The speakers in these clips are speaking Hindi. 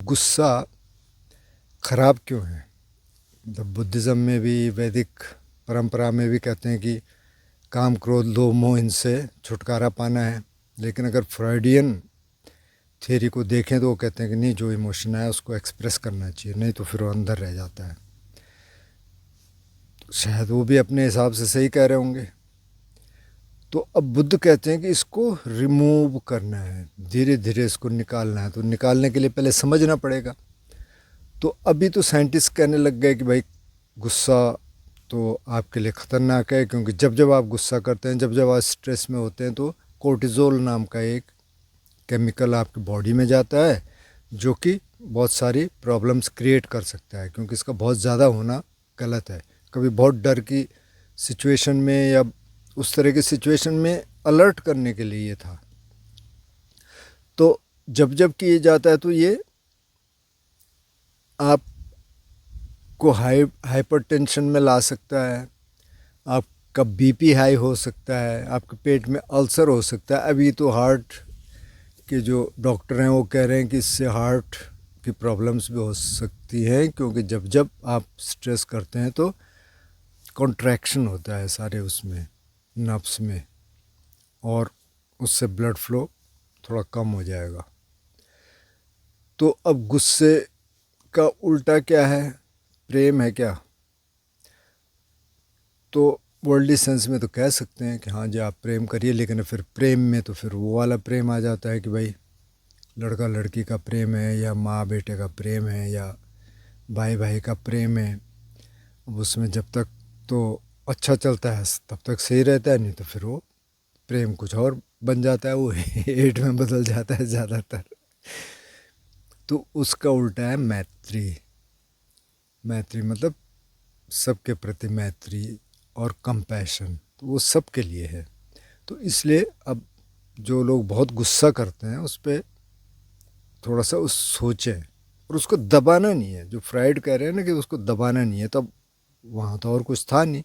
गुस्सा खराब क्यों है? मतलब बुद्धिज़्म में भी, वैदिक परंपरा में भी कहते हैं कि काम क्रोध लोभ मोह इनसे छुटकारा पाना है। लेकिन अगर फ्रॉइडियन थियरी को देखें तो वो कहते हैं कि नहीं, जो इमोशन है उसको एक्सप्रेस करना चाहिए, नहीं तो फिर वो अंदर रह जाता है। तो शायद वो भी अपने हिसाब से सही कह रहे होंगे। तो अब बुद्ध कहते हैं कि इसको रिमूव करना है, धीरे धीरे इसको निकालना है। तो निकालने के लिए पहले समझना पड़ेगा। तो अभी तो साइंटिस्ट कहने लग गए कि भाई गुस्सा तो आपके लिए ख़तरनाक है, क्योंकि जब जब आप गुस्सा करते हैं, जब जब आप स्ट्रेस में होते हैं, तो कोर्टिज़ोल नाम का एक केमिकल आपकी बॉडी में जाता है, जो कि बहुत सारी प्रॉब्लम्स क्रिएट कर सकता है, क्योंकि इसका बहुत ज़्यादा होना गलत है। कभी बहुत डर की सिचुएशन में या उस तरह की सिचुएशन में अलर्ट करने के लिए ये था। तो जब जब किए जाता है तो ये आपको हाइपरटेंशन में ला सकता है, आपका बीपी हाई हो सकता है, आपके पेट में अल्सर हो सकता है। अभी तो हार्ट के जो डॉक्टर हैं वो कह रहे हैं कि इससे हार्ट की प्रॉब्लम्स भी हो सकती हैं, क्योंकि जब जब आप स्ट्रेस करते हैं तो कॉन्ट्रैक्शन होता है सारे उसमें नर्व्स में, और उससे ब्लड फ्लो थोड़ा कम हो जाएगा। तो अब गुस्से का उल्टा क्या है? प्रेम है क्या? तो वर्ल्डली सेंस में तो कह सकते हैं कि हाँ जी आप प्रेम करिए, लेकिन फिर प्रेम में तो फिर वो वाला प्रेम आ जाता है कि भाई लड़का लड़की का प्रेम है, या माँ बेटे का प्रेम है, या भाई भाई का प्रेम है। अब उसमें जब तक तो अच्छा चलता है तब तक सही रहता है, नहीं तो फिर वो प्रेम कुछ और बन जाता है, वो हेट में बदल जाता है ज़्यादातर। तो उसका उल्टा है मैत्री। मैत्री मतलब सबके प्रति मैत्री और कंपैशन, तो वो सबके लिए है। तो इसलिए अब जो लोग बहुत गुस्सा करते हैं उस पर थोड़ा सा उस सोचें, और उसको दबाना नहीं है। जो फ्राइड कह रहे हैं ना कि उसको दबाना नहीं है, तब वहाँ तो और कुछ था नहीं,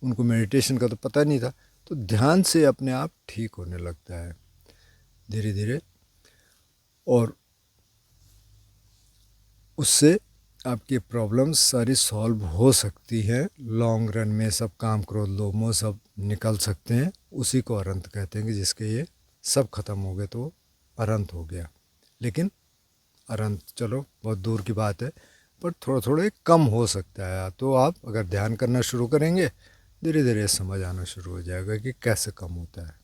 उनको मेडिटेशन का तो पता नहीं था। तो ध्यान से अपने आप ठीक होने लगता है धीरे धीरे, और उससे आपकी प्रॉब्लम्स सारी सॉल्व हो सकती है। लॉन्ग रन में सब काम क्रोध लोभ मोह सब निकल सकते हैं। उसी को अरंत कहते हैं कि जिसके ये सब खत्म हो गए तो अरंत हो गया। लेकिन अरंत चलो बहुत दूर की बात है, पर थोड़ा थोड़ा कम हो सकता है। तो आप अगर ध्यान करना शुरू करेंगे, धीरे धीरे समझ आना शुरू हो जाएगा कि कैसे कम होता है।